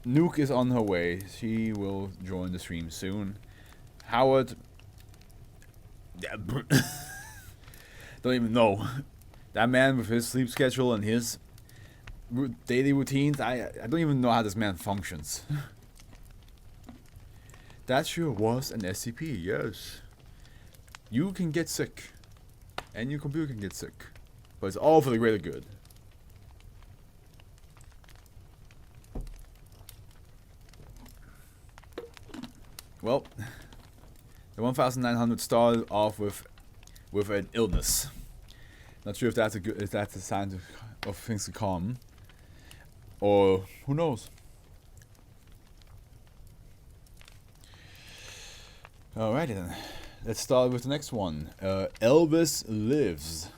Nuke is on her way. She will join the stream soon. Howard... don't even know. That man with his sleep schedule and his daily routines, I don't even know how this man functions. That sure was an SCP, yes. You can get sick. And your computer can get sick. But it's all for the greater good. Well, the 1900 started off with an illness. Not sure if that's a sign of things to come, or who knows. Alrighty then, let's start with the next one. Elvis lives.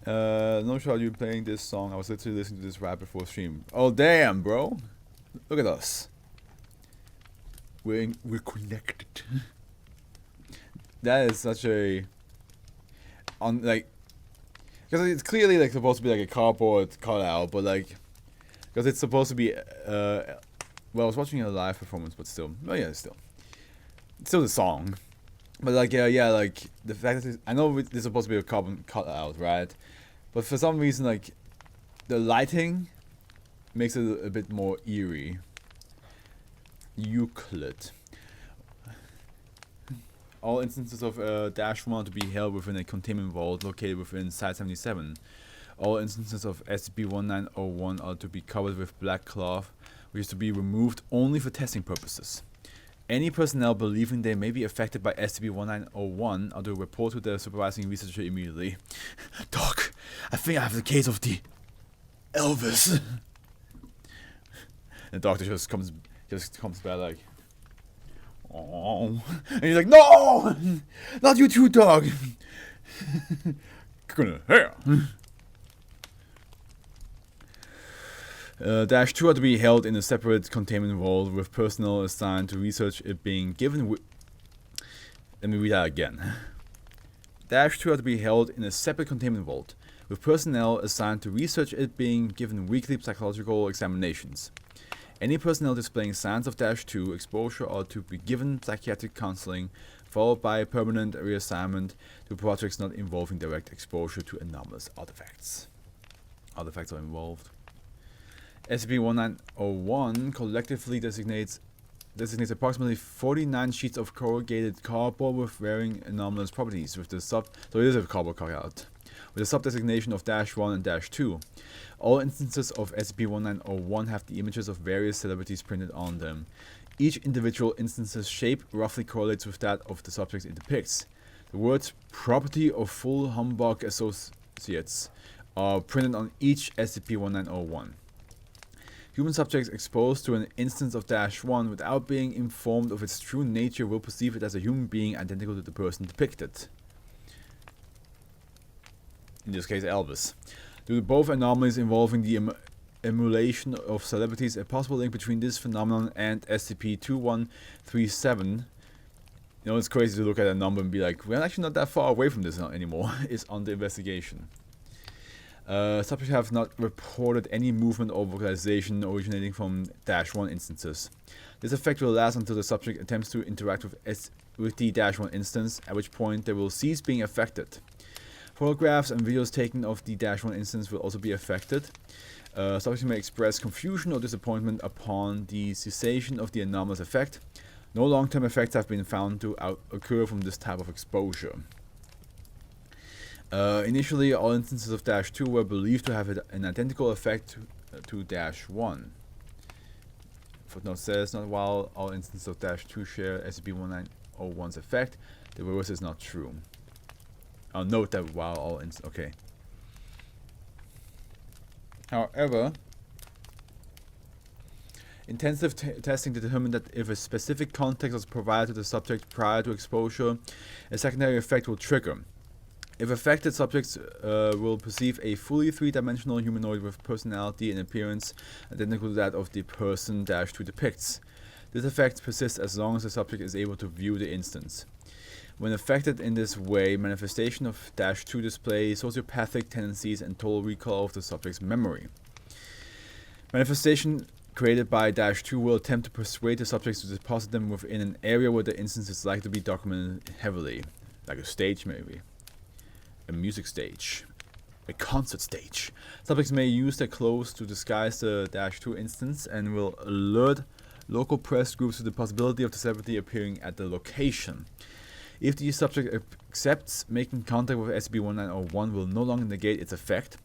No shot you playing this song. I was literally listening to this rap before stream. Oh damn, bro! Look at us. We're connected. That is such a because it's clearly like supposed to be like a cardboard cutout, but like because it's supposed to be well, I was watching a live performance, but still, oh yeah, it's still the song. But like yeah, like the fact that I know it's supposed to be a carbon cutout, right? But for some reason, like the lighting makes it a bit more eerie. Euclid. All instances of -1 are to be held within a containment vault located within Site 77. All instances of SCP-1901 are to be covered with black cloth, which is to be removed only for testing purposes. Any personnel believing they may be affected by SCP-1901 are to report to their supervising researcher immediately. Doc, I think I have the case of the Elvis. The doctor just comes back like, oh, and he's like, no, not you too, dog. Gonna hair. -2 are to be held in a separate containment vault with personnel assigned to research it being given. Let me read that again. -2 are to be held in a separate containment vault with personnel assigned to research it being given weekly psychological examinations. Any personnel displaying signs of -2 exposure are to be given psychiatric counseling, followed by permanent reassignment to projects not involving direct exposure to anomalous artifacts. Artifacts are involved. SCP-1901 collectively designates approximately 49 sheets of corrugated cardboard with varying anomalous properties, so it is a cardboard cutout, with a sub-designation of -1 and -2. All instances of SCP-1901 have the images of various celebrities printed on them. Each individual instance's shape roughly correlates with that of the subject it depicts. The words "property of Full Humbug Associates" are printed on each SCP-1901. Human subjects exposed to an instance of -1 without being informed of its true nature will perceive it as a human being identical to the person depicted. In this case, Elvis. Due to both anomalies involving the emulation of celebrities, a possible link between this phenomenon and SCP-2137, you know, it's crazy to look at a number and be like, we're actually not that far away from this anymore, is under investigation. Subjects have not reported any movement or vocalization originating from -1 instances. This effect will last until the subject attempts to interact with the -1 instance, at which point they will cease being affected. Photographs and videos taken of the -1 instance will also be affected. Subjects may express confusion or disappointment upon the cessation of the anomalous effect. No long-term effects have been found to occur from this type of exposure. Initially, all instances of -2 were believed to have an identical effect to -1. Footnote says, not while all instances of -2 share SCP-1901's effect, the reverse is not true. I'll note that while all okay. However, intensive testing determined that if a specific context was provided to the subject prior to exposure, a secondary effect will trigger. If affected subjects will perceive a fully three-dimensional humanoid with personality and appearance identical to that of the person -2 depicts. This effect persists as long as the subject is able to view the instance. When affected in this way, manifestation of -2 display sociopathic tendencies and total recall of the subject's memory. Manifestation created by -2 will attempt to persuade the subjects to deposit them within an area where the instance is likely to be documented heavily. Like a stage, maybe. A music stage. A concert stage. Subjects may use their clothes to disguise the -2 instance and will alert local press groups to the possibility of the celebrity appearing at the location. If the subject accepts, making contact with SCP-1901 will no longer negate its effect.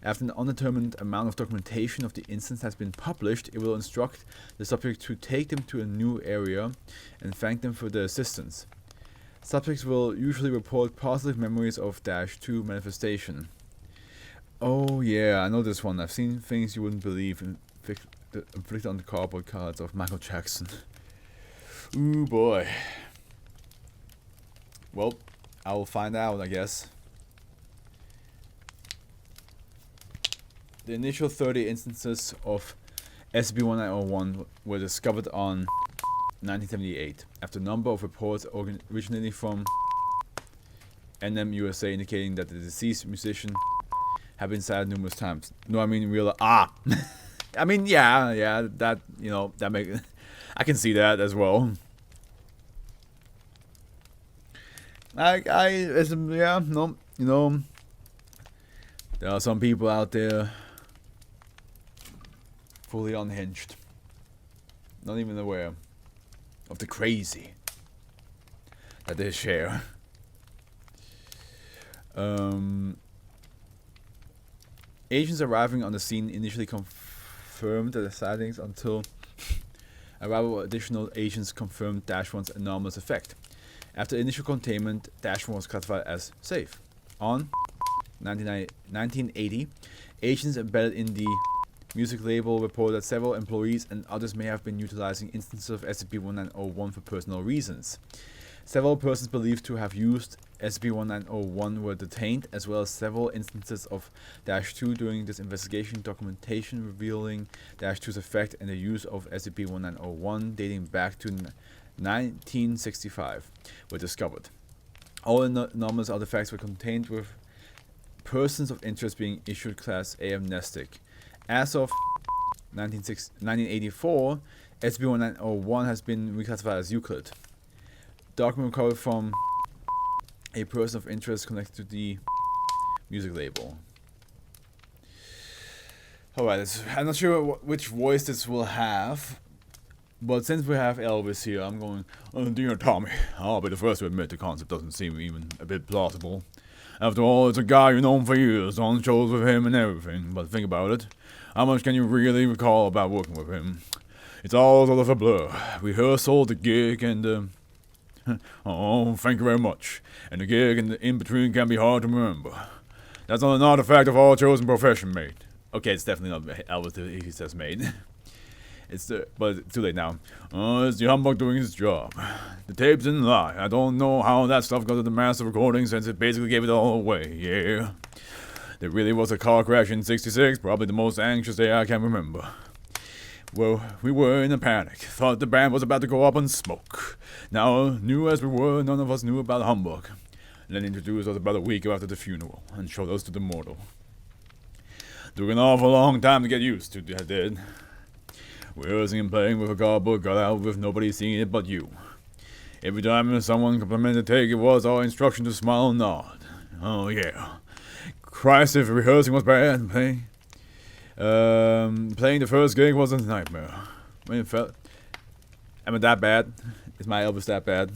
After an undetermined amount of documentation of the instance has been published, it will instruct the subject to take them to a new area and thank them for their assistance. Subjects will usually report positive memories of -2 manifestation. Oh yeah, I know this one. I've seen things you wouldn't believe inflicted on the cardboard cards of Michael Jackson. Ooh boy. Well, I will find out, I guess. The initial 30 instances of SCP-1901 were discovered on 1978, after a number of reports originating from NMUSA indicating that the deceased musician had been sighted numerous times. No, I mean real. I mean, yeah, that, you know, that make. I can see that as well. Yeah, no, you know, there are some people out there fully unhinged, not even aware of the crazy that they share. Agents arriving on the scene initially confirmed the sightings until arrival of additional agents confirmed -1's anomalous effect. After initial containment, -1 was classified as safe. On 1980, agents embedded in the music label reported that several employees and others may have been utilizing instances of SCP-1901 for personal reasons. Several persons believed to have used SCP-1901 were detained, as well as several instances of -2 during this investigation. Documentation revealing -2's effect and the use of SCP-1901 dating back to 1965 were discovered. All anomalous artifacts were contained with persons of interest being issued Class A amnestic. As of 1984, SCP-1901 has been reclassified as Euclid. Document recovered from a person of interest connected to the music label. Alright, I'm not sure which voice this will have, but since we have Elvis here, I'm going, dear Tommy, I'll be the first to admit the concept doesn't seem even a bit plausible. After all, it's a guy you've known for years, on shows with him and everything, but think about it. How much can you really recall about working with him? It's all sort of a blur. Rehearsal, the gig, and oh, thank you very much. And the gig and the in-between can be hard to remember. That's not an artifact of our chosen profession, mate. Okay, it's definitely not Elvis he says mate. But it's too late now. It's the humbug doing his job. The tapes didn't lie. I don't know how that stuff got to the master recording since it basically gave it all away, yeah. There really was a car crash in '66, probably the most anxious day I can remember. Well, we were in a panic, thought the band was about to go up in smoke. Now, new as we were, none of us knew about humbug. Then introduced us about a week after the funeral, and showed us to the mortal. Took an awful long time to get used to, I did. Rehearsing and playing with a cardboard cutout with nobody seeing it but you. Every time someone complimented the take, it was our instruction to smile and nod. Oh yeah. Christ, if rehearsing was bad, playing the first gig was a nightmare. When it felt, am I that bad? Is my Elvis that bad?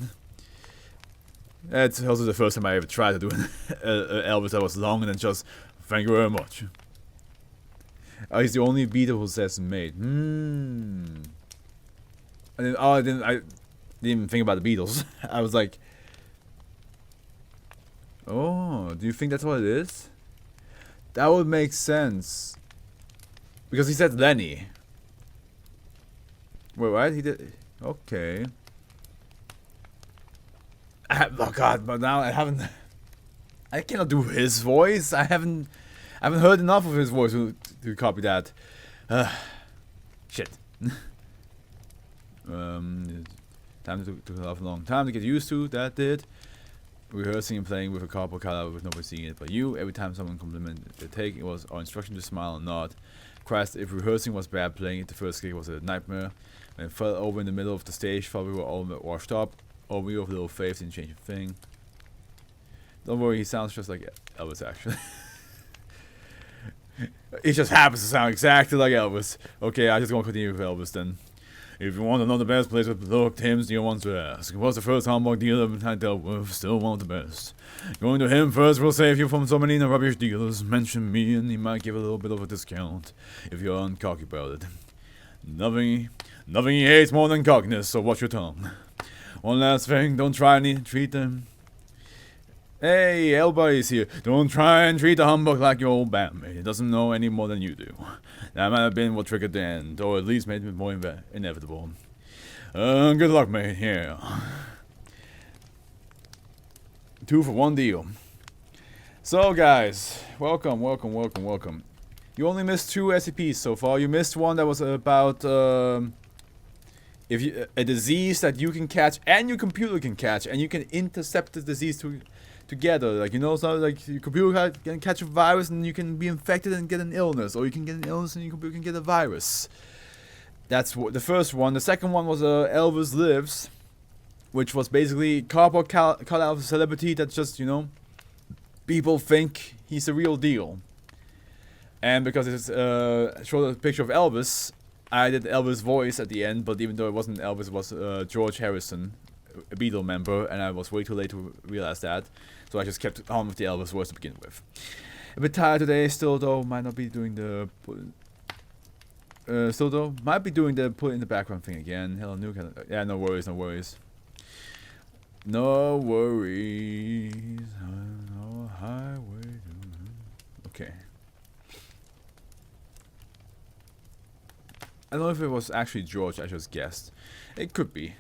That's also the first time I ever tried to do an Elvis that was longer than just "thank you very much." Oh, he's the only Beatle who says mate. I didn't even think about the Beatles. I was like, oh, do you think that's what it is? That would make sense. Because he said Lenny. Wait, what? He did. Okay. Oh God! But now I cannot do his voice. I haven't heard enough of his voice to copy that. Shit. Time took a long time to get used to. That did. rehearsing and playing with a cardboard cutout with nobody seeing it but you. Every time someone complimented the take, it was our instruction to smile and nod. Christ, if rehearsing was bad, playing it the first gig was a nightmare. When it fell over in the middle of the stage, thought we were all washed up. Or we have little faith in change a thing. Don't worry, he sounds just like Elvis actually. He just happens to sound exactly like Elvis. Okay, I just gonna continue with Elvis then. If you want to know the best place with look, Tim's the ones to ask. He was the first Hamburg dealer I dealt with, still one of the best. Going to him first will save you from so many rubbish dealers. Mention me and he might give a little bit of a discount if you're uncocky about it. Nothing he hates more than cockiness, so watch your tongue. One last thing, don't try and treat them. Hey, everybody's here. Don't try and treat the humbug like your old bandmate. He doesn't know any more than you do. That might have been what triggered the end, or at least made it more inevitable. Good luck, mate. Yeah. 2 for 1 deal. So, guys, welcome. You only missed 2 SCPs so far. You missed one that was about if you a disease that you can catch and your computer can catch, and you can intercept the disease together, like, you know, so like your computer can catch a virus and you can be infected and get an illness, or you can get an illness and your computer can get a virus. That's what the first one. The second one was Elvis Lives, which was basically cardboard cut out of a celebrity that just, you know, people think he's the real deal. And because it's showed a picture of Elvis, I did Elvis' voice at the end, but even though it wasn't Elvis, it was George Harrison, a Beatle member, and I was way too late to realize that, so I just kept on with the Elvis voice to begin with. A bit tired today, still though, might be doing the put in the background thing again. Hello, new kind of, yeah, no worries. No highway. Okay. I don't know if it was actually George, I just guessed. It could be.